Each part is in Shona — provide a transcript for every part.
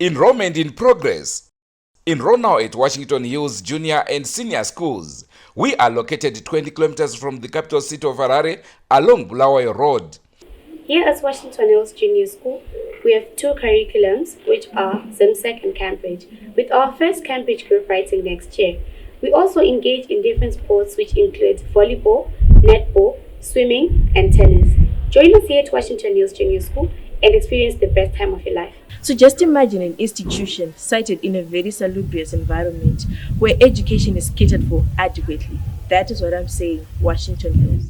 Enrollment in progress. Enroll now at Washington Hills Junior and Senior Schools. We are located 20 kilometers from the capital city of Harare along Bulawayo Road. Here at Washington Hills Junior School, we have two curriculums, which are ZimSec and Cambridge, with our first Cambridge group writing next year. We also engage in different sports, which include volleyball, netball, swimming, and tennis. Join us here at Washington Hills Junior School and experience the best time of your life. So just imagine an institution sited in a very salubrious environment where education is catered for adequately. That is what I'm saying, Washington Hills.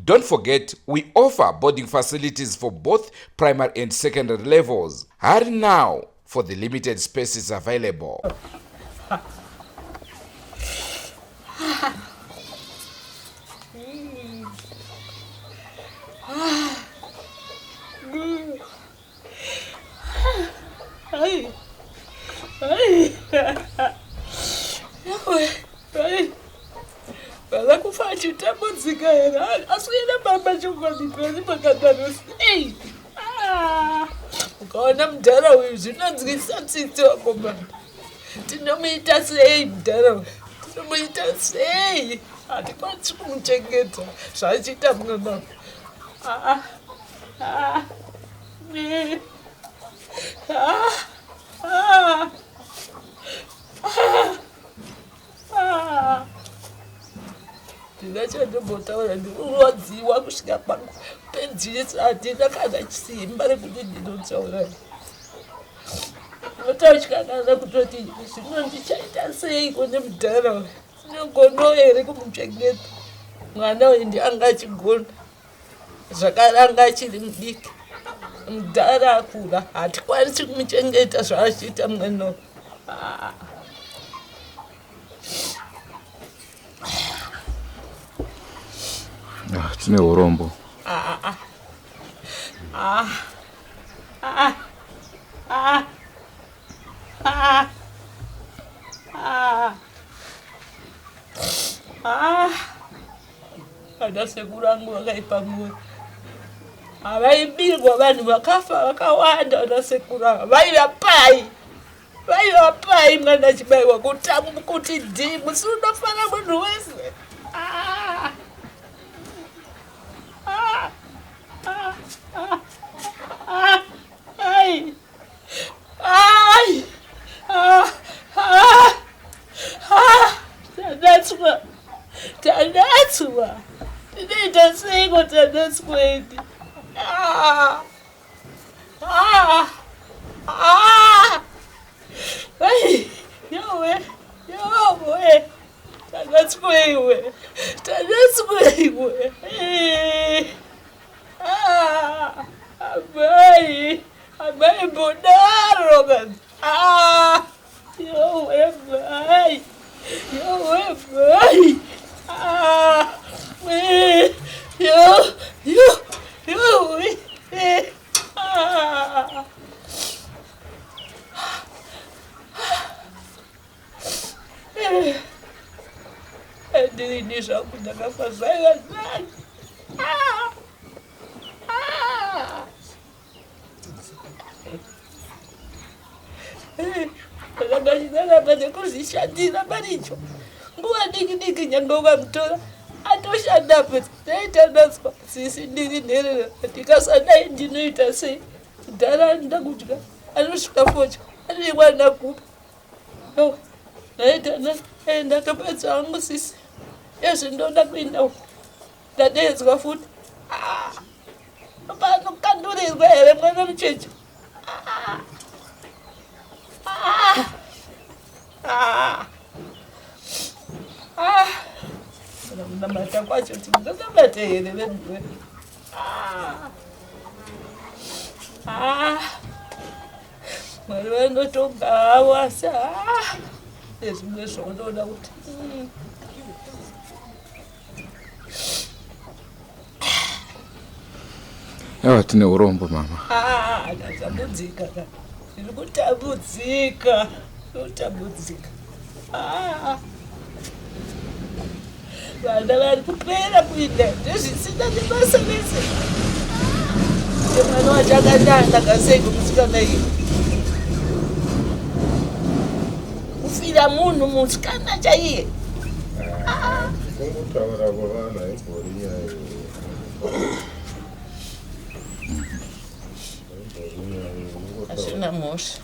Don't forget, we offer boarding facilities for both primary and secondary levels. Hurry now for the limited spaces available. Ukaona mudhara uyu zvinonzwisa tsitsi wako mama. Tinomuita sei mudhara uyu? Tinomuita sei? Hatikwanisi kumuchengeta zvachiita mwana. Ndinachandombotaura ndinowadziwa kusvika pedzisa handina kana simba rekuti ndinotaura. Ndinotaura kutoti zvino ndichaita seiko nemudhara uyu? Ndinogona here kumuchengeta mwana uyu? Ndianga achigona zvakaranga achiri mudiki. Mudhara akura hatikwanisi kumuchengeta zvachiita mwana uyu. Tine urombo. Ana sekuru angu vakaipa mwoyo. Havaibirwa vanhu vakafa vakawanda ana sekuru ava. Vaiva pai mwana achibaiwa kuti dhimu. Si unofara munhu wese. Tanatswa. Ndinoita seiko tanatswendi? Yowe. Tanatsweiwe. Amai bonaro kan. Yowe bai. Ndini zvangu ndakafa zvakazara. Ndakachizaramba nekuzvishandira paricho. Nguva diki nyange ukamutora atoshandapo. Ndaita ndazwa sisi ndiri nherera. Ndikasadai ndinoita sei? Mudhara anoda kudya, anosvika fodya, anorikwa nakupa. Ndatopedza hangu sisi. Yezve ndoda kuenda uko. Ndadedzwa futi. Panokandurirwa here mwana mucheche. Kunamata kwacho tinonamata here venhuwe. Mwari vanotonga havo asi nezvimwe zvaunoda kuti Tine urombo mama. Ndatambudzika. Ndiri kutambudzika. Vana vari kupera kuenda ndezvisina nebasa nese. Mwana wachakandanda kasei kumusikana iyi. kuita munhu musikana chaiye. Asina mosha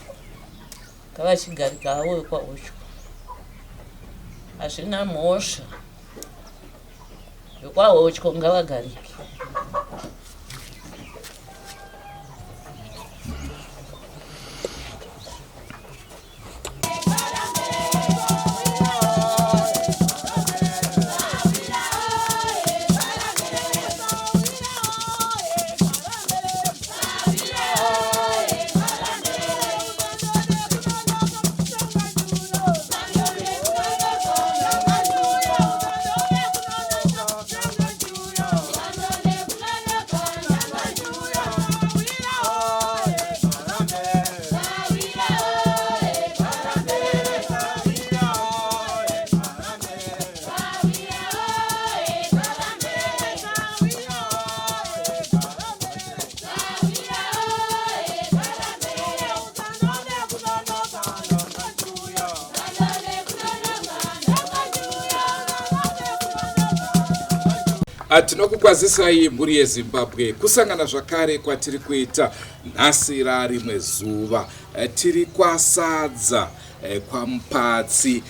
kavachigarikawo kwaocho. Asina mosha yokwaotyo ngavagarike. Tinokukwazisai mburi yeZimbabwe kusangana zvakare kwatiri kuita nhasi rarimwe zuva. Tiri kwasadza kwamupatsi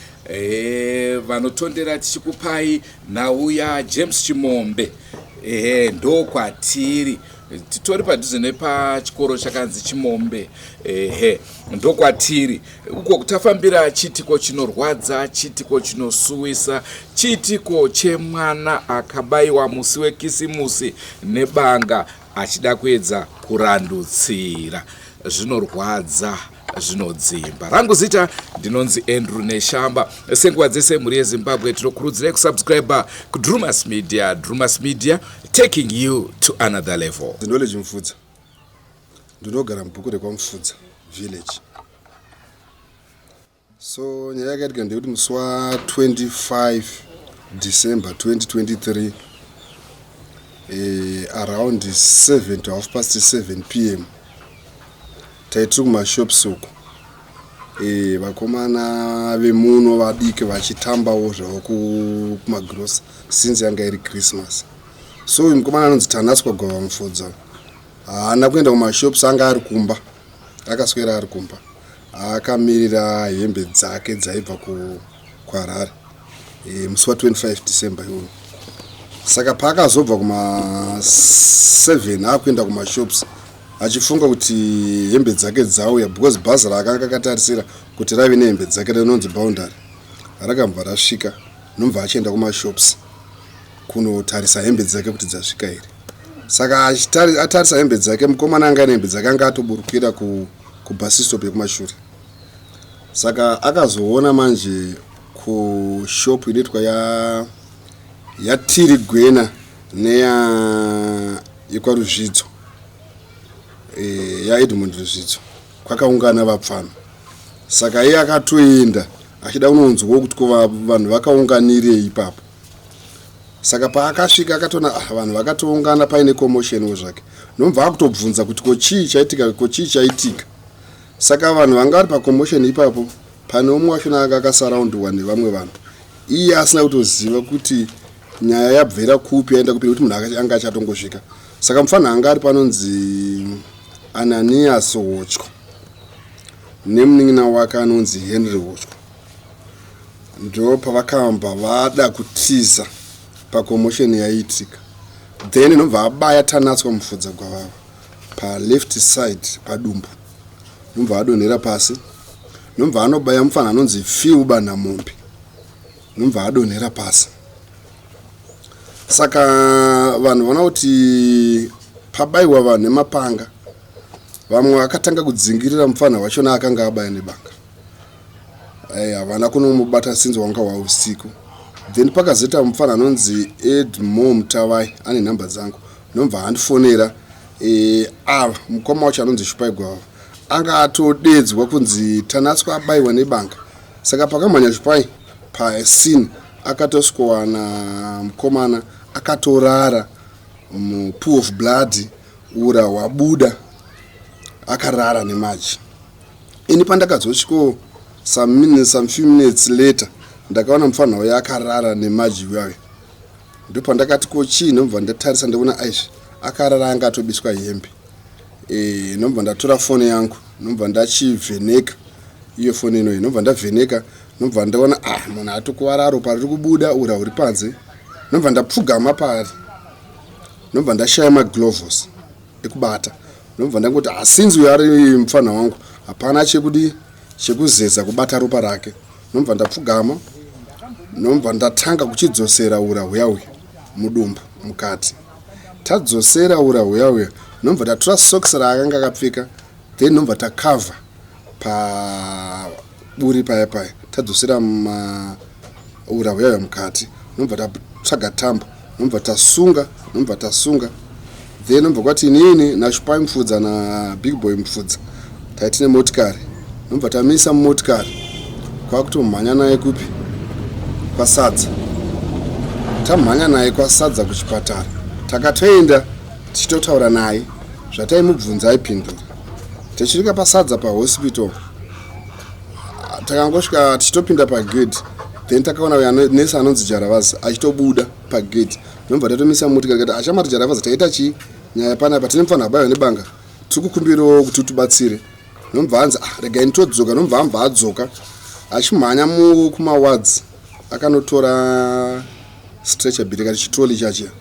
vanotondera tichikupai nhau yaJames Chimombe. Ndo kwatiri titori padhuze nepachikoro chakanzi Chimombe. Ndo kwatiri uko kutafambira chitiko chinorwadza, chitiko chinosuwisa, chitiko chemwana akabayiwa musi wekisimusi nebanga achida kuedza kurandutsira. Zvinorwadza, zvinodzimba. Rangu zita ndinonzi Andrew Neshamba. Senguva dzese muri yeZimbabwe tinokurudzirai kusubscribe kuDrewmas Media. Drewmas Media taking you to another level. Knowledge Mfudza. Ndinogara mubhuku kwaMfudza village. So nyaya yakatika ndekuti musi wa25 December 2023 around 7 to 7:30 p.m. taitiri kumashops uko vakomana vemuno vadiki vachitambawo zvavo kumagrosa since yanga iri Christmas. So uyu mukomana anonzi Tanaswa Gwava Mufudza haana kuenda kumashops, anga ari kumba, akaswera ari kumba, akamirira hembe dzake dzaibva kuHarare musi wa25 December iwono. Saka paakazobva kuma7 akuenda kumashops achifunga kuti hembe dzake dzauya, because bhazi raakanga akatarisira kuti rave nehembe dzake rinonzi Boundary rakabva rasvika, nomva achienda kumashops kunotarisa hembe dzake kuti dzasvika here. Saka atarisa hembe dzake, mukomana anga ane hembe dzake anga atoburukira kubus stop yekumashure. Saka akazoona manje kushop inoitwa yatiri gwena neya yekwaruzvidzo yaEdmund Ruzvidzo kwakaungana vapfana. Saka iye akatoenda achida kunonzwawo kuti vanhu vakaunganirei ipapo. Saka paakasvika akatona vanhu vakatoungana paine commotion zvake, nomva akutobvunza kuti kochii chaitika. Saka vanhu vanga vari pacommotion ipapo pane umwe wachona akasaraundiwa nevamwe vanhu, iye asina kutoziva kuti nyaya yabvira kupi yaenda kupi, kuti munhu anga achatongosvika. Saka mufana anga ari panonzi Ananias Hotyo nemunin'ina wake anonzi Henry Hotyo, ndo pavakamba vada kutiza pacommotion yaitika. Then nomva abaya Tanaswa Mufudza Gwava paleft side padumbu, nomva adonhera pasi, nomva anobaya mufana anonzi Fiuba Namombe, nomva adonhera pasi. Saka vanhu vana kuti pabayiwa vanhu nemapanga, vamwe vakatanga kudzingirira mufana wachona akanga abaya nebanga. Havana kunomubata since wanga wausiku. Then pakazoita mufana anonzi Edmo Mutawai, ane nhamba dzangu, nomva andifonera mukoma wacho anonzi Shupai Gwava anga atodedzwa kunzi Tanaswa abayiwa nebanga. Saka pakamhanya Shupai pascene akatosvikowa na mukomana akatorara mupool of blood, ura wabuda akarara nemaji. Ini pandakazosviko some few minutes later ndakaona mufana wayo akarara nemaji wayo. Ndipo ndakati ko chii, ndobva ndatarisa ndaona aizvi akarara anga atobiswa hembe. Ndobva ndatora foni yangu, ndobva ndachivheneka iyo foni inoyi, ndobva ndavheneka, ndobva ndaona munhu atokuwara ropa riri kubuda, ura huri panze. Ndobva ndapfugama pari, ndobva ndashaya maglovos ekubata. Ndobva ndangoti sinzi uyo ari mufana wangu hapana chekuzeza kubata ropa rake. Ndobva ndapfugama, ndobva ndatanga kuchidzosera ura huyauya mudumbu mukati. Tadzosera ura huyauya, ndobva tatora socks raakanga akapfeka, then ndobva takavha paburi paya tadzosera ura huyauya mukati. Ndobva tatsvaga tambo, ndobva tasunga, then ndobva kwati inini nashupai mufudza na big boy mufudza taitine motikari. Ndobva tamisa mumotikari kwakutomhanya naye kupi, kwasadza. Tamhanya naye kwasadza kuchipatara. Takatoenda tichitotaura naye zvataimubvunza aipindura. Tichirika pasadza pahospital, takangosvika tichitopinda pagate, then takaona uya nesi anonzi Jaravasi achitobuda pagate. Ndobva tatomisa motikari kati achamati Jaravasi taita chii nyaya panapa, tine mufana abayo nebanga, tiri kukumbirawo kuti utibatsire. Ndobva anzi regai nditodzoka. Ndobva ambva adzoka achimhanya kumawards, akanotora stretcher bit kati chitroli chache.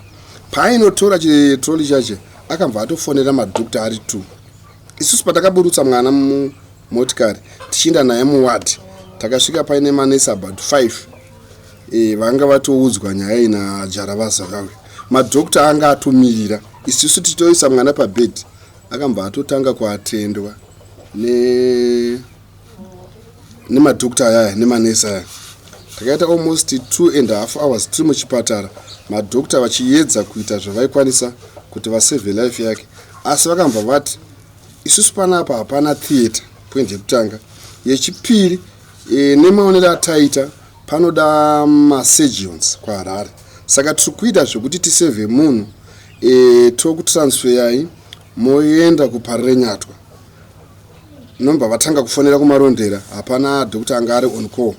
Paainotora chitroli chache akabva atofonera madhokta ari 2. Isusu patakaburutsa mwana mumotikari tichienda naye muward, takasvika paine manesi about 5 vanga vatoudzwa nyaya ina Jaravasi vawe. Madhokta anga atomirira, isusu tichitoisa mwana pabhedhi akabva atotanga kuatendwa nemadhokta aya nemanesi aya. Takaita almost 2.5 hours tiri muchipatara, madhokta vachiedza kuita zvavaikwanisa kuti vasave life yake, asi vakabva vati isusu panapa hapana theatre. Point yekutanga. Yechipiri, nemaonero ataita panoda masurgeons kwaHarare, saka tiri kuita zvokuti tisave munhu tokutransfeyai moenda kuParirenyatwa. Nomba vatanga kufonera kumarondera, hapana dhokta anga ari on call.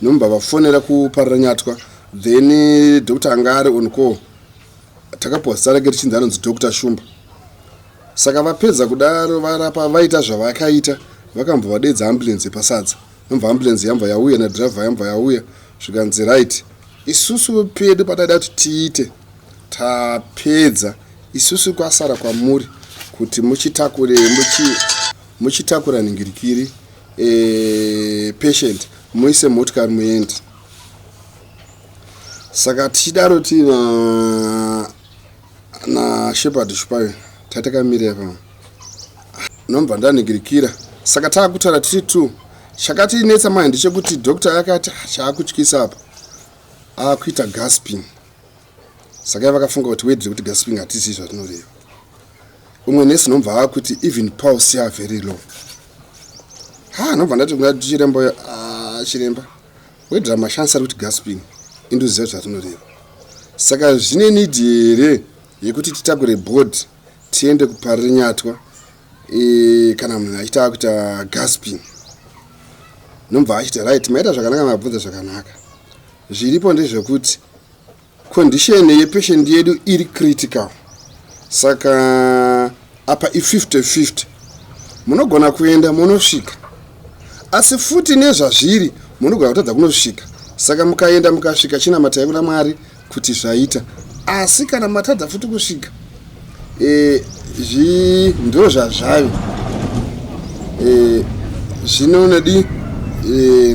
Nomba vafonera kuParirenyatwa, then dhokta anga ari on call takaposta rake richinzi anonzi Dr. Shumba. Saka vapedza kudaro varapa vaita zvavakaita, vakambva vadedza ambulance pasadza. Nomba ambulance yambva yauya nadriver yambva yauya, zvikanzi right, isusu pedu pataida kuti tiite tapedza, isusu kwasara kwamuri kuti muchitakura ningirikiri patient muise motikari muende. Saka tichidaro tina na Shepherd Shupayo tatakamira pa. Nomba ndaningirikira, saka takutaura tiri 2. Chakati netsa mai ndechekuti doctor yakati chaakutyisa apa akuita gasping. Saka vakafunga kuti wedre kuti gasping hatisi zvatinoreva. Umwe nesi nomva akuti even pulse ya very low. Nomva ndati kuna chiremba chiremba wedre mashansa kuti gasping induziva zvatinoreva. Saka zvine need here yekuti titakure board tiende kuParirenyatwa kana munhu achita kuita gasping. Nomva achiti right, maita zvakanaka, mabvunza zvakanaka. Zviripo ndezvekuti condition yepatient yedu iri critical, saka apa i50-50 munogona kuenda munosvika, asi futi nezvazviri munogona kutadza kunosvika. Saka mukaenda mukasvika china matai kuna Mwari kuti zvaita, asi kana matadza futi kusvika ndo zvazvavi zvinonodi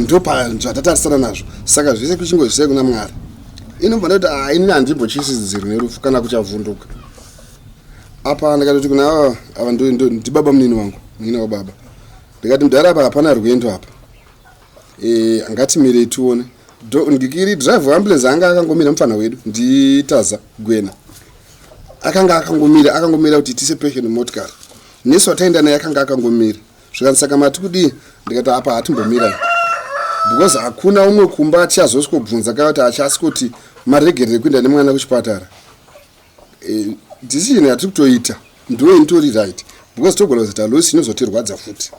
ndo zvatatarisana nazvo. Saka zvese kuchingozvisai kuna Mwari. Inobva kuti ini handimbochisidzirwi nerufu kana kuchavhunduka. Apa ndakatoti kuna ava ndibaba munini wangu, munini wababa, ndikati mudhara apa hapana rwendo apa, angatimire tione. Ndikiri driver ambulance anga akangomira mufana wedu nditaza gwena, akanga akangomira kuti tise patient motikari. Nesi wataenda naye akanga akangomira. Zvikansaka mati kudii, ndikati apa hatimbomira because hakuna umwe kumba achazosvika kuti achasikuti maregerere kuenda nemwana kuchipatara. Decision yatiri kutoita ndiyo initori right, because togona kuzita losi inozotirwadza futi.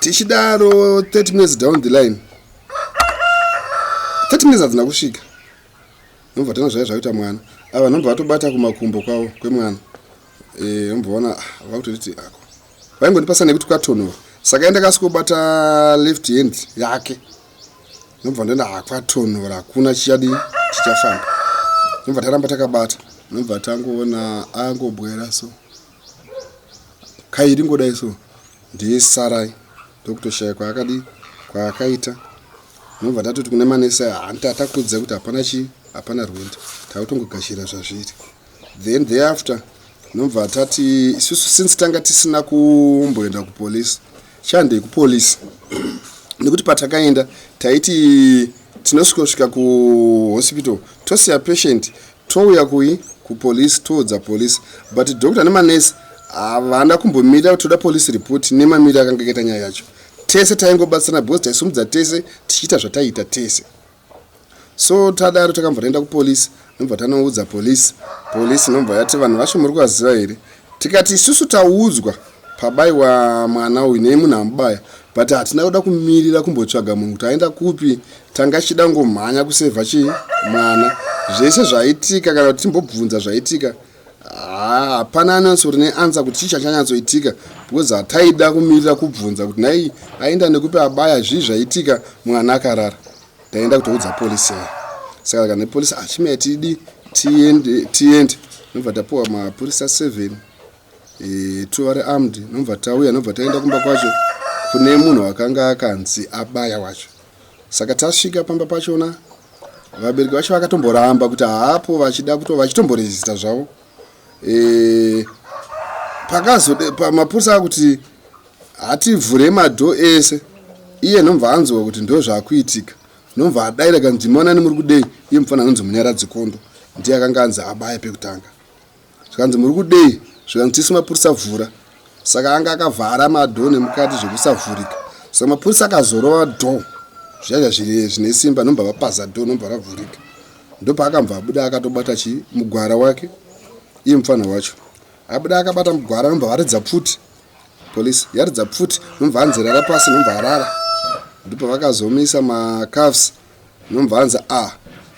tichidaro 30 minutes down the line 30 minutes hadzina kusvika nobva tana zvaita mwana ava nobva vatobata kumakumbo kwavo kwemwana omboona vakutoti ako vaingondipasa nekuti kwatonhora saka enda kasikobata left hand yake nobva ndona kwatonhora hakuna chichafamba nobva taramba takabata nobva tangoona angobwera so kairi ngodai so ndiye sarai ndokutoshaya kwaakaita nobva tatoti kune manesi hatatakudza kuti hapana rwendo takutongogashira zvazviri then thereafter nobva tati isusu since tanga tisina kumboenda kupolisi chandei kupolisi nekuti patakaenda taiti tinosvika kuhospital tosiya patient touya kupolisi toudza polisi but doctor nemanesi havana kumbomira kuti toda police report nemamiri akanga akaita nyaya yacho tese taingobatsirana because taisumudza tese tichiita zvataiita tese so tadaro takamboenda kupolisi nobva tanoudza polisi nobva yati vanhu vacho muri kuvaziva here tikati isusu taudzwa pabayiwa mwana uyu nemunhu amubaya but hatina kuda kumirira kumbotsvaga munhu kuti aenda kupi tanga chida ngomhanya kusevha mwana zvese zvaitika kana kuti timbobvunza zvaitika hapana anonsori neanza kuti chii chanyatsoitika because hataida kumirira kubvunza kuti nai aenda nekupi abaya zvii zvaitika mwana akarara taenda kutoudza polisi saka kana polisi achimaya tidi tiende nobva tapuwa mapurisa 7 2 vari armed nobva tauya nobva taenda kumba kwacho kune munhu akanga akanzi abaya wacho saka tasvika pamba pachona vabereki vacho vakatomboramba kuti hapo vachida vachitomborezista zvavo mapurisa akuti hativhure madho ese iye nobva anzwa kuti ndo zvaakuitika nobva adaira kanzi ndimaona nemuri kudei iye mufana anonzi munyaradzi kondo ndiye akanga anzi abaya pekutanga zvikanzi muri kudei zvikanzi tisi mapurisa vhura saka anga akavhara madho nemukati zvekusavhurika saka mapurisa akazorova dho zviyaizva zvine simba nobva vapaza dho nobva ravhurika ndopaakambva abuda akatobata mugwara wake iye mufana wacho abuda akabata mugwara nobva varidza pfuti polisi yaridza pfuti nobva anzerara pasi nobva arara ndipo vakazomisa macafs nobva anzi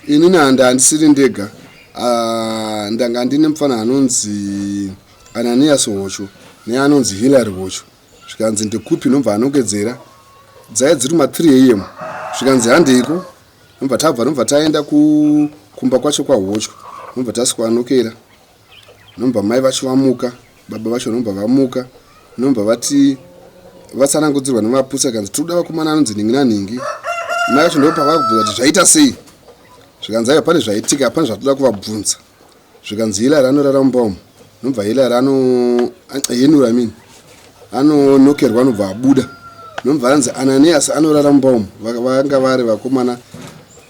inini handisiri ndega ndanga ndine mufana anonzi Ananias Hocho neanonzi Hillary Hocho zvikanzi ndekupi nobva anongedzera dzaya dziri ma3 am zvikanzi handeiko nobva tabva nobva taenda kumba kwacho kwaHocho nobva tasikuanokera nobva mai vacho vamuka baba vacho nobva vamuka nobva vati vatsanangudzirwa nemapurisa kanzi tinoda vakomana anonzi ningi mai vacho ndopa vakubvunza kuti zvaita sei zvikanzi aiwa pane zvaitika hapana zvatoda kuvabvunza zvikanzi Hillary anorara mumbaumu nobva Hillary yenura anonokerwa nobva abuda nobva anzi Ananias anorara mumbaumu vanga vari vakomana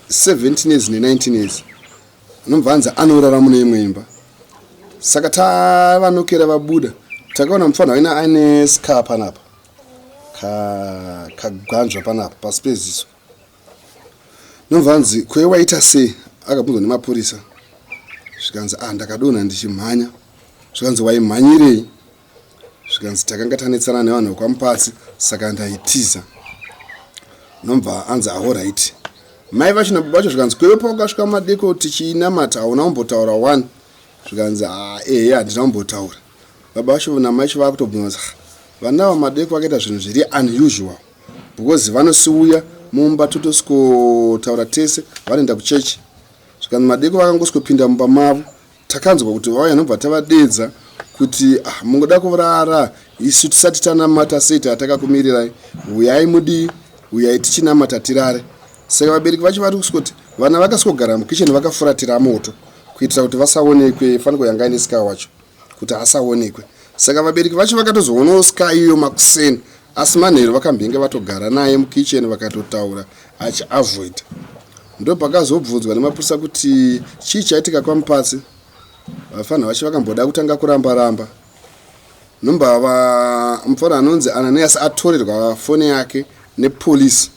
17 years ne19 years nobva anzi anorara mune imwe imba saka tavanokera vabuda takaona mufana waina aine ska panapa kagwanzva panapa paspeziso nobva anzi kwewaita sei akabvunzwa nemapurisa zvikanzi ndakadonha ndichimhanya zvikanzi waimhanyirei zvikanzi takanga tanetsana nevanhu vekwamupatsi saka ndaitiza nobva anzi alright mai vacho nababa vacho zvikanzi kwewepo wakasvika madeko tichinamata hauna kumbotaura 1 zvikanzi handina kumbotaura baba vacho namai vacho vakutobvunza vana vamadeko vakaita zvinhu zviri unusual because vanosiuya mumba totosikotaura tese vanoenda kuchechi zvikanzi madeko vakangosvikopinda mumba mavo takanzwa kuti vauya nobva tavadedza kuti mungoda kurara isu tisati tanamata seita atakakumirirai uyai tichinamata tirare saka vabereki vacho vari kusvikoti vana vakasikogara mukicheni vakafuratira moto kuitira kuti vasaonekwe faniko yanga ine ska wacho kuti asaonekwe saka vabereki vacho vakatozoonawo ska iyo makuseni asi manheru vakambenge vatogara naye mukicheni vakatotaura achiavoid ndopakazobvunzwa nemapurisa kuti chii chaitika kwamupatsi vafana vacho vakamboda kutanga kuramba nombva mufana anonzi Ananias atorerwa foni yake nepolisi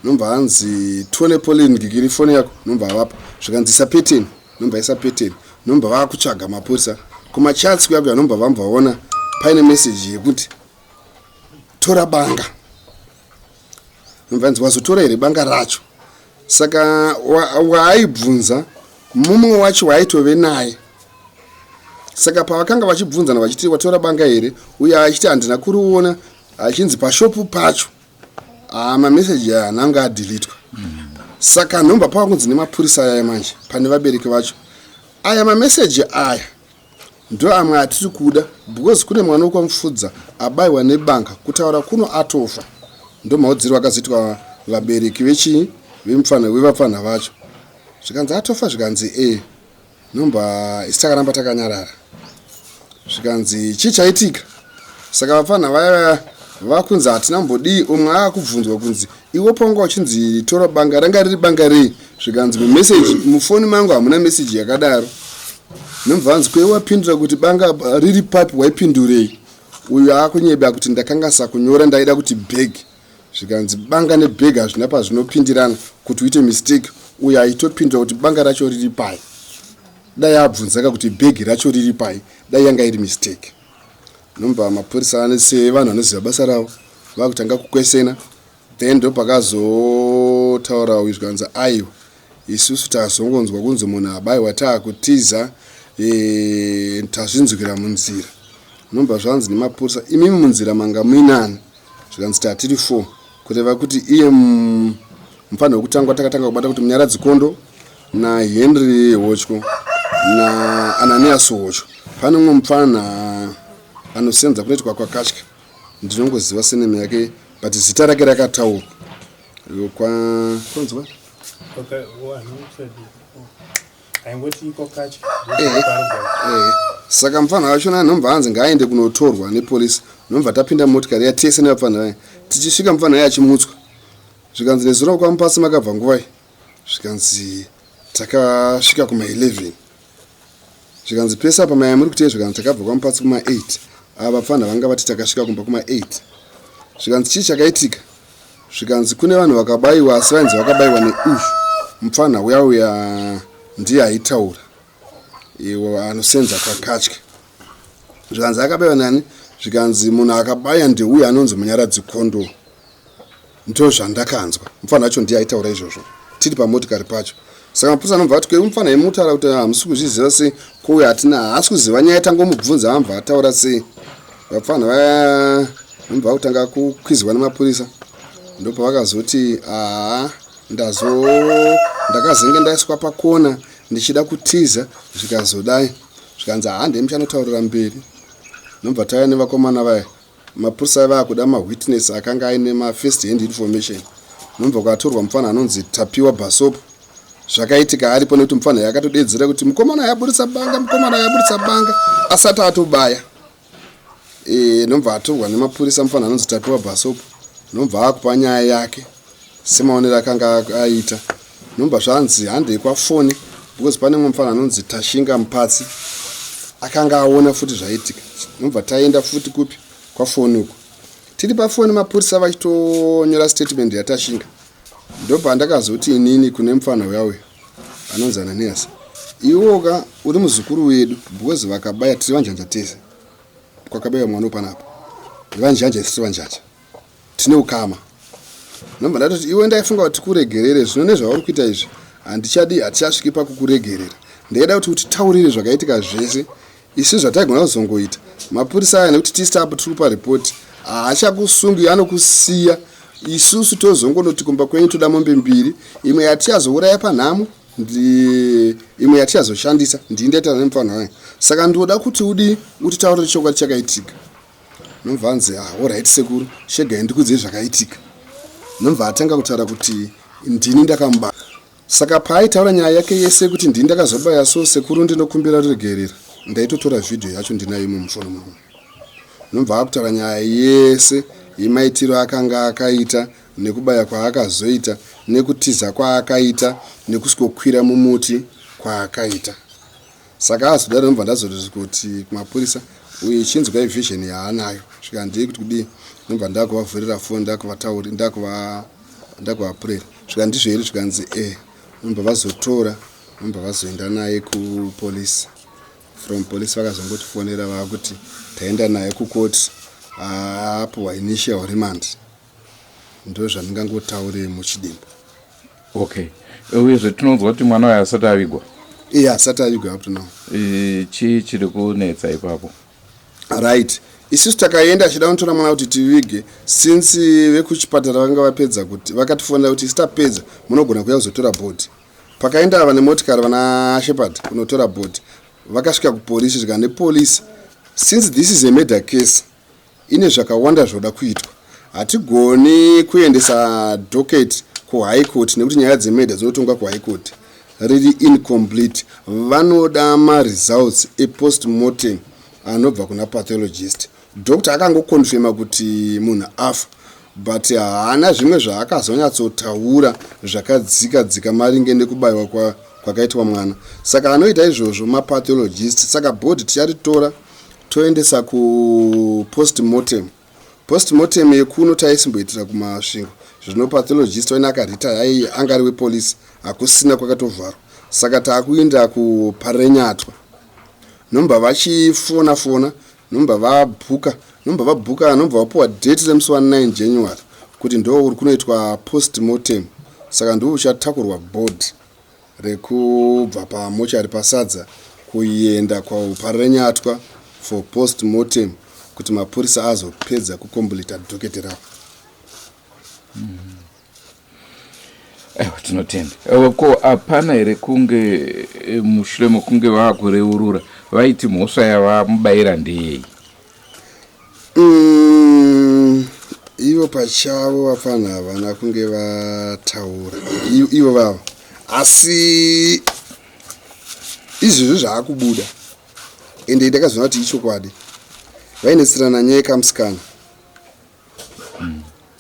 nombva anzi tone polini ngigiri foni yako nombva avapa zvikanzi isapeteni nombva isapeteni nombva vakutsvaga mapurisa kumachatsi kuyakuya nombva vambvaona paine meseji yekuti tora banga nomvanzi wazotora here banga racho. Saka waaibvunza mumwe wacho waaitove naye. Saka pavakanga vachibvunzana vachiti watora banga here, uye achiti handina kuriona, achinzi pashopu pacho mameseji aya ananga adhilitwa. Saka nhomba pava kunzi nemapurisa aya manje pane vabereki vacho. Aya mameseji aya ndo amwe atiri kuda, because kune mwana wokwamufudza abayiwa nebanga kutaura kuno atofa. Ndo maudziro akazoitwa vabereki vevapfanha vacho. Zvikanzi atofa, zvikanzi nhomba isi takaramba takanyarara. Zvikanzi chichaitika. Saka vapfanha vaya vakunzi hatina mbodii, umwe akubvunzwa kunzi iwe panga uchinzi tora banga ranga riri banga rei. Zvikanzi mumeseji mufoni mangu hamuna meseji yakadaro. Nomvanzi kwewapindura kuti banga riri papi waipindurei. Uyu akunyeba kuti ndakanga sakunyora ndaida kuti bag. Zvikanzi banga nebag hazvina pazvinopindirana kuti uite mistake. Uyu aitopindura kuti banga racho riri pai. Dai abvunzaka kuti bag racho riri pai, dai yanga iri mistake. Nomba mapurisa anese vanhu vanoziva basa ravo vakutanga kukwesena. Then ndo pakazotaura uyu zvikanzi aiwa isusu tazongonzwa kunzi munhu abayiwa taakutiza tazvinzwikira munzira. Nomba zvanzi nemapurisa imimi munzira manga muinani. Zvikanzi tatiri 4 kureva kuti iye mufana wekutanga takatanga kubata kuti Munyaradzi Kondo naHenry Hochko naAnanias Hochko. Pane umwe mufana anosenza kunoitwa kwaKatya, ndinongoziva seneme yake but zita rake rakataurwa kwanzwa saka mufana wacho nhomba hanzi ngaaende kunotorwa nepolisi. Nhomba tapinda motikari yatese nevapfanha vaya tichisvika mufana waye achimutswa. Zvikanzi nezuro kwamupasi makabva nguvai. Zvikanzi takasvika kuma11. Zvikanzi pesa apa maya muri kuteye. Zvikanzi takabva kwamupasi kuma8. Ava vapfanha vanga vati takasvika kumba kuma8. Zvikanzi chii chakaitika. Zvikanzi kune vanhu vakabayiwa asi vainzi vakabayiwa neushu. Mupfanha uya ndiye aitaura iwo anosenza kwaKatya. Zvikanzi akabayiwa nani. Zvikanzi munhu akabaya ndeuyo anonzi Munyaradzi Kondo. Ndo zvandakanzwa. Mufana wacho ndiye aitaura izvozvo tiri pamotikari pacho. Saka mapurisa anobva ati kwemufana imutaura kuti hamusi kuzviziva sei, kouyo hatina haasi kuziva nyaya tangomubvunza amva ataura sei. Vapfanha vaya vobva kutanga kukwizwa nemapurisa. Ndopa vakazoti ndakazenge ndaiswa pakona ndichida kutiza zvikazodai. Zvikanzi handei muchanotaurira mberi. Nobva tauya nevakomana vaya. Mapurisa vakuda mawitness akanga aine mafirst hand information. Nobva kwatorwa mufana anonzi Tapiwa Basopo. Zvakaitika aripo nekuti mufana yakatodedzera kuti mukomana yaburitsa banga asati atobaya. Nobva atorwa nemapurisa mufana anonzi Tapiwa Basopo. Nobva akupa nyaya yake semaonero akanga aita. Nobva zvanzi handei kwafoni because pane mumwe mufana anonzi Tashinga Mupatsi akanga aona futi zvaitika. Nobva taenda futi kupi kwafoni uko. Tiri pafoni mapurisa vachitonyora statement yaTashinga. Ndopa ndakazoti inini kune mufana wawe anonzi Ananias, iwoka uri muzukuru wedu because vakabaya tiri vanjanja tese. Kwakabaya mwana panapa vanjanja tiri vanjanja tine ukama. Nobva ndatoti iwe ndaifunga kuti kuregerere zvino nezvauri kuita izvi handichadi hatichasviki pakukuregerera. Ndaida kuti utitaurire zvakaitika zvese isi zvatagona kuzongoita. Mapurisa aya nekuti tisitapo tiri kupa ripoti haachakusungi anokusiya. Isusu tozongonoti kumba kwenyu toda mombe 2, imwe yatichazouraya panhamo imwe yatichazoshandisa ndindaita nemufana wayo. Saka ndoda kuti utitaurire chokwadi chakaitika. Nomvanzi alright sekuru shegai ndikudzei zvakaitika. Nomva atanga kutaura kuti ndini ndakamubaya. Saka paaitaura nyaya yake yese kuti ndini ndakazobaya so sekuru ndinokumbira ruregerera. Ndaitotora video yacho ndinayo imwe mufoni muno. Nomva akutaura nyaya yese yemaitiro akanga akaita nekubaya kwaakazoita nekutiza kwaakaita nekusikokwira mumuti kwaakaita. Saka azodaro nomva ndazoti kuti kumapurisa uye chinzwa kai vision yaanayo. Svika ndii kuti kudii. Nomva ndakuvavhurira foni ndakuvatauri ndakuvapurera. Svika ndizvo here zvikanzi nomba vazotora nomba vazoenda naye kupolisi. From police vakazongotifonera vakuti taenda naye kukoti apo initial remand. ndo zvandingangotaure muchidimbo. Okay, uyezve tinonzwa kuti mwana wayo asati avigwa. Asati avigwa up to now. Chii chiri kunetsa ipapo? Right, isusu takaenda achida kunotora mwana kuti tivige, since vekuchipatara vanga vapedza kuti vakatifonera kuti isitapedza munogona kuuya kuzotora bhodhi. Pakaenda vane motikari vana Shepherd kunotora bhodhi, vakasvika kupolisi zvika nepolisi, since this is a murder case ine zvakawanda zvoda kuitwa, hatigoni kuendesa docket kuhigh court nekuti nyaya dzemurder dzinotongwa kuhigh court really incomplete. Vanoda results post-mortem anobva kuna pathologist. Doctor akangokonfirma kuti munhu afa, but haana zvimwe zvaakazonyatsotaura zvakadzika maringe nekubayiwa kwakaitwa mwana. Saka anoita izvozvo mapathologist. Saka bhodhi ticharitora toendesa ku post-mortem. Post-mortem yekuno taisimboitira kumasvingo. Zvino pathologist waina akaritaya anga ari wepolisi, hakusina kwakatovharwa. Saka taakuenda kuparenyatwa. Nomba vachifona, nomba vabhuka, nomba vapuwa date remusi wa9 January kuti ndo uri kunoitwa post-mortem. Saka ndo uchatakurwa bhodhi rekubva pamochari pasadza kuenda kwaparenyatwa for post-mortem kuti mapurisa azopedza kukompleta doketi ravo. Tinotenda. Ko hapana here kunge mushure mokunge vakureurura vaiti mhosva yavamubayira ndeyei? Ivo pachavo vafana havana kunge vataura ivo vavo, asi izvizvo zvaakubuda ende ndakazoona kuti ichokwadi. Vainetsirana nyaya yekamusikana,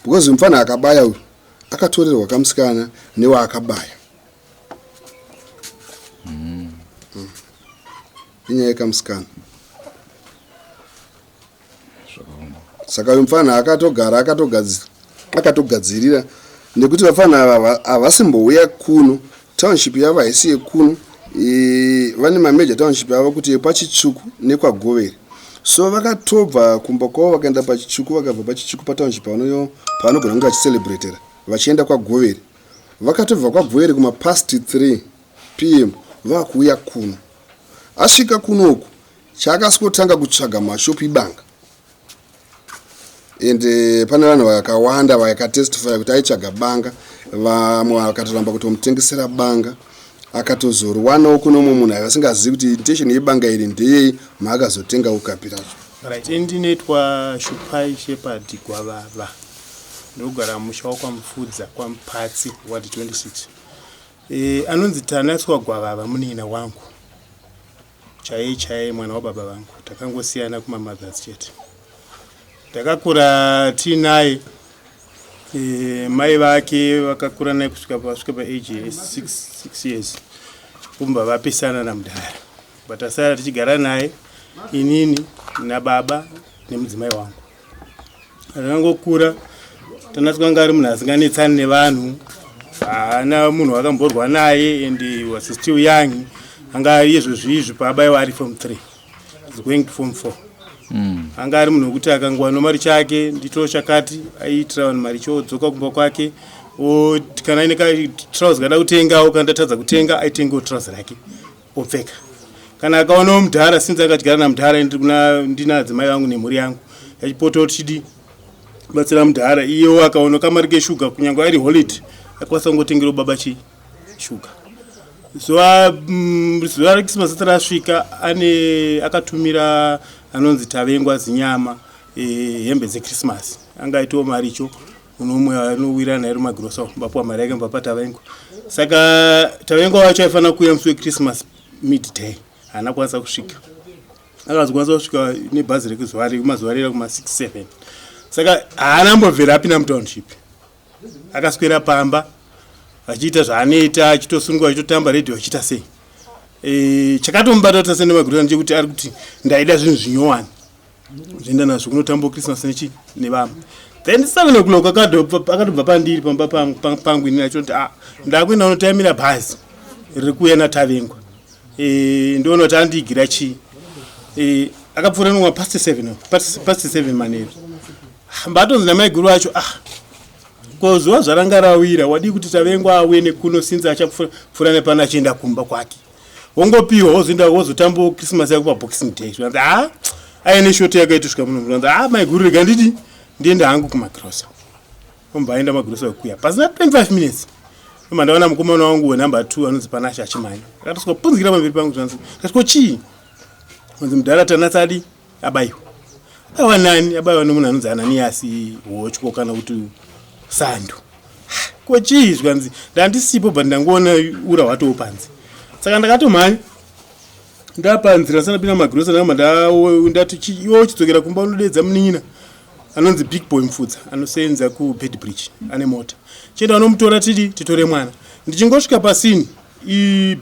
because mufana akabaya uyu akatorerwa kamusikana newaakabaya. Inyaya yekamusikana. Saka uyu mufana akatogara akatogadzirira nekuti vafana havasimbouya kuno, township yavo haisi yekuno. Vane mameja township yavo kuti yepachitsvuku nekwagoveri. So vakatobva kumba kwavo vakaenda pachitsvuku, vakabva pachitsvuku patownship pavanogona kunge vachicelebrate vachienda kwagoveri. Vakatobva kwagoveri kuma past 3 PM vakuuya kuno. Asvika kunoku chaakasingotanga kutsvaga mashopi banga. Ende pane vanhu vakawanda vakatestify kuti aitsvaga banga, vamwe vakatoramba kutomutengesera banga. Akatozorwanawo kuno munhu avasingazivi kuti intention yebanga iri ndeyei, maakazotenga ukapiracho. Right, ndinetwa Shupai Shepherd Gwavava. Ndogara musha wakwamufudza kwamupatsi ward 26. Anonzi Tanatswa Gwavava munina wangu. Chaiye mwana wababa vangu. Takangosiyana kuma mothers chete. Takakura tinaye. Mai vake vakakura naye kusvika pa age 6 years. Kumba vapesana namudhara. But asara tichigara naye inini nababa nemudzimai wangu. Akangokura Tanatswa ngari munhu asinganetsani nevanhu. Haana munhu akamborwa naye and he was still young. Anga izvo zvizvi baba vari form 3. He's going to form 4. Anga ari munhu wekuti akangwa nomari chake ndito chakati aitira vanhu mari chodzoka kumba kwake. Kana ine trouser kada kutenga ukandatadza kutenga aitenga trouser rake opfeka. Kana akaona mudhara since akadyara namudhara ndina dzimai vangu nemhuri yangu yachipota kuti batsira mudhara iyo akaona kamari keshuga kunyangwa ari holiday akwanisa kungotengera baba shuga. Zuva reKrismasi rasvika akatumira anonzi Tavengwa Zinyama hembe dzeKrismasi. Anga aitawo mari icho unomwe anowira naye rumagirosa mbapuwa mari yake mbapa Tavengwa. Saka Tavengwa wacho aifana kuuya musi weKrismasi midday, haana kwanisa kusvika. Akazokwanisa kusvika nebhazi rekuzuva mazuva rera kuma 6-7. Saka haana mbobvera apinda mutownship. Akaswera pamba achiita zvaanoita, achitosununguka achitotamba radio achiita sei. Chakatombata kuti asende maguriro ndechekuti ari kuti ndaida zvinhu zvinyowani zvienda nazvo kunotamba Christmas nevamwe. Then 7 o'clock akatobva pandiri pamba pangu ini achoti ndakuenda unotaimira bhazi riri kuuya naTavengwa. Ndoona kuti andigira chii. Akapfuura nomwa past 7 manheru. Mbatonzi namai guru acho Kozuva zvaranga rawira wadi kuti tavengwa awene kuno sinzi achapfura nepana achienda kumba kwake. Wongopiwa wozoenda wozotambo Christmas yako paBoxing Day. Zvanzi aine shoti yakaitosvika muno. Zvanzi maiguru rega nditi ndienda hangu kumagrosa. Ombaenda magrosa kuya. Pasina 25 minutes. Mandaona mukomana wangu wenumber 2 anonzi Panasha achimanya. Akatoskopunzira pamberi pangu zvanzi. Akatiko chii? Wanzi mudhara Tanatsadi abaiwa. Abaiwa nani? Abaiwa nomunhu anonzi Ananiasi Wotyo kana kuti Sandu. Ko chii zvanzi? Ndandisipo but ndangoona ura wato panzi. Saka ndakatomhanya. Ndapanzira sana pina magrosa ndati chidzokera kumba unodedza munin'ina. Anonzi Big Boy Mfudza anosenza ku Bedbridge ane mota. Chenda anomutora titore mwana. Ndichingosvika pasini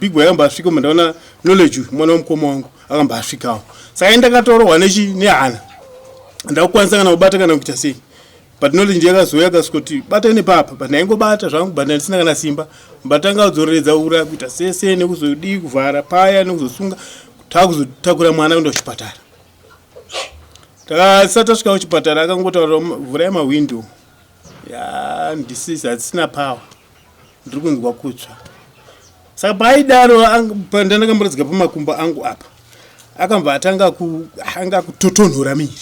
Big Boy akambasvika mandaona knowledge mwana womukoma wangu akambasvikawo. Saka ndakatorwa nehana. Ndakukwanisa kana kubata kana kuita sei. But knowledge ndiyakazoya akasoti bata ine papa but ndaingobata zvangu but ndisina kana simba. Mbatanga kudzoreredza ura kuita sese nekuzodi kuvhara paya nekuzosunga takuzotakura mwana kuenda kuchipatara. Takasati tasvika kuchipatara akangotaura vhurai mawindow. Hatisina power. Ndiri kunzwa kutsva. Saka paaidaro pandandakamboridzika pamakumbo angu apa. Akambva atanga kutotonhora miri.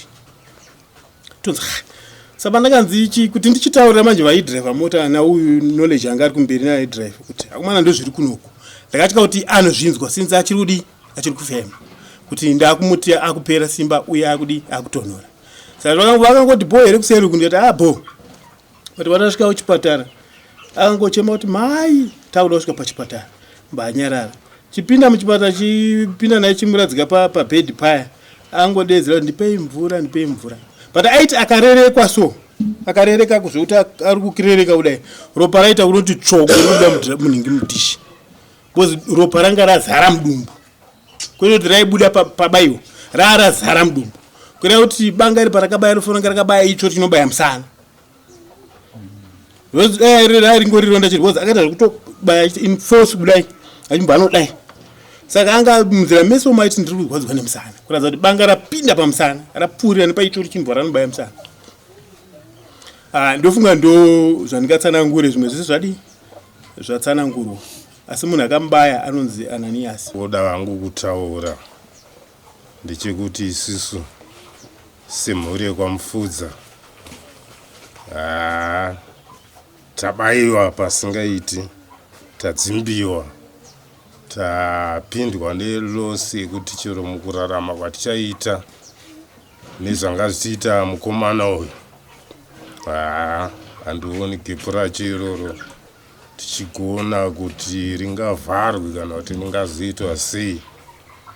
Tonzi saka ndakanzi kuti ndichitaurira manje vaidriver mota nauyu knowledge anga ari kumberi naye driver kuti akumana ndozviri kunoku. Ndakatya kuti anozvinzwa sinzi achiri kufema. Kuti ndakumuti akupera simba uye akutonhora. Saka vakangoti boy here kuseri kunditi bo. Kuti vatasvika kuchipatara akangochema kuti mai takuda kusvika pachipatara. Mbanyarara. Chipinda muchipatara chipinda naye chimuradzika pabed paya. Angodedzera ndipei mvura. But aiti akarerekwa so. Akarereka kuzvuti ari kukirereka kudai. Ropa raita kunoti tsvoko rinobuda muningi mudhishi. Because ropa ranga razara mudumbu. Kuti raibuda pabaiwo razara mudumbu. Kureva kuti banga iri parakabaya rofanira rakabaya icho chinobaya musana. Ringori ronda chiri because akaita zvekutobaya in force kudai achimbo anodai. Saka anga munzira mese omaiti ndiri kurwadziwa nemusana. Kuratidza kuti banga rapinda pamusana rapfuurira nepaicho chimbwa ranobaya musana. Ndofunga ndo zvandingatsanangure zvimwe zvese zvatsanangurwa. Asi munhu akambaya anonzi Ananiasi. Oda vangu kutaura ndechekuti isusu semhuri yekwamufudza tabaiwa pasingaiti, tadzimbiwa, tapindwa nelose kuti chero mukurarama kwatichaita nezvanga zvichiita mukomana uyu handioni gepu racho iroro tichigona kuti ringavharwe kana kuti ringazoitwa sei.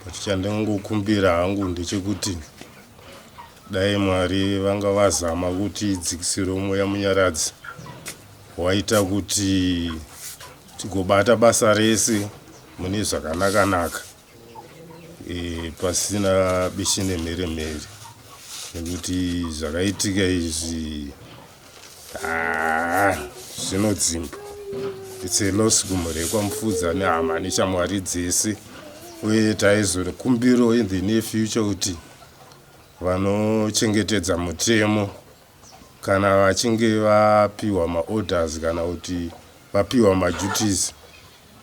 But chandingokumbira hangu ndechekuti dai Mwari vanga vazama kuti dzikisiro mweya munyaradzi waita kuti tigobata basa rese mune zvakanaka pasina bishi nemhere nekuti zvakaitika izvi zvinodzimba. It's a loss kumhuri yekwamufudza nehama neshamwari dzese. Uye taizorikumbiro in the near future kuti vanochengetedza mutemo kana vachinge vapiwa maorders kana kuti vapiwa maduties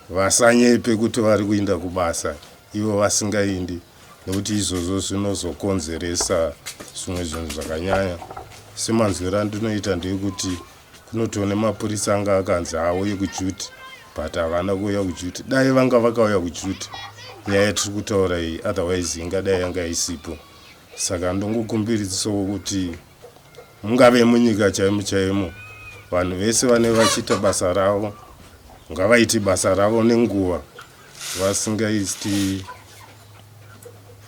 vasanyepe kuti vari kuinda kubasa ivo vasingaindi, nekuti izvozvo zvinozokonzeresa zvimwe zvinhu zvakanyanya. Semanzwiro andinoita ndeyekuti kunotoone mapurisa anga akanzi auye kujuti but havana kuuya kujuti. Dai vanga vakauya kujuti nyaya yatiri kutaura iyi otherwise ingadai yanga isipo. Saka ndongokumbiridzisawo kuti mungave munyika chaimo vanhu vese vane vachiita basa ravo ngavaiti basa ravo nenguva vasingaiti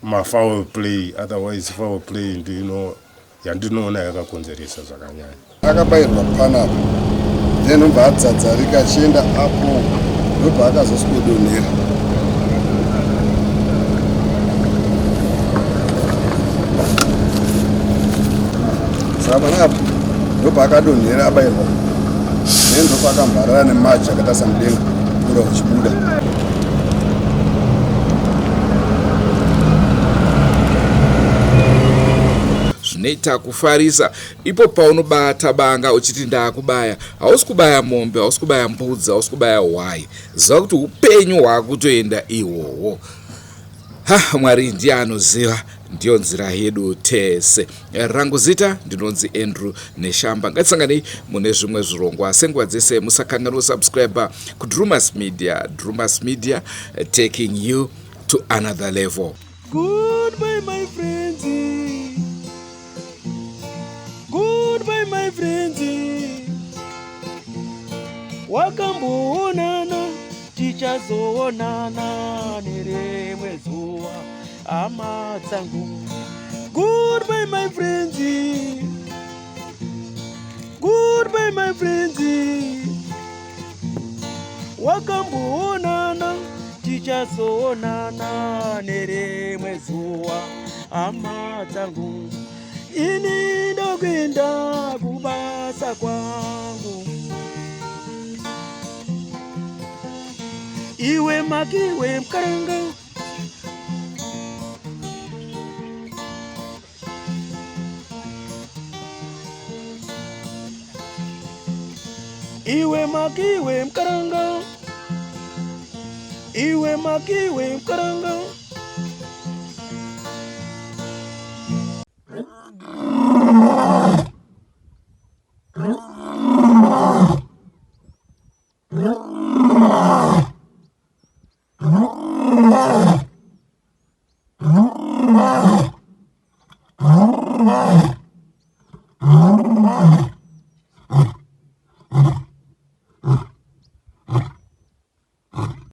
mafoul play. Otherwise foul play yandinoona yakakonzeresa zvakanyanya. Akabayirwa panapa then obva adzadzarika achienda apo ndobva akazoswedonhera. Saka panapo ndobva akadonhera abayirwa then ndobva akambarara nemaji akatarisa mudenga ura uchibuda. zvinoita kufarisa. Ipo paunobata banga uchiti ndakubaya, hausi kubaya mombe, hausi kubaya mbudzi, hausi kubaya hwai. Ziva kuti upenyu hwakutoenda ihwohwo. Mwari ndiye anoziva, ndiyo nzira yedu tese. Rangu zita ndinonzi Andrew Neshamba. Ngatisanganei mune zvimwe zvirongwa. Senguva dzese musakanganwa subscribe ku Drewmas Media. Drewmas Media, taking you to another level. Goodbye my friends. Goodbye my friends. Wakamboonana tichazoonana nerimwe zuva hama dzangu. Goodbye my friends. Goodbye my friends. Wakamboonana tichazoonana nerimwe zuva hama dzangu. Ini ndokuenda kubasa kwangu. Iwe maki iwe mkaranga. Iwe maki iwe mkaranga. Iwe maki iwe mkaranga.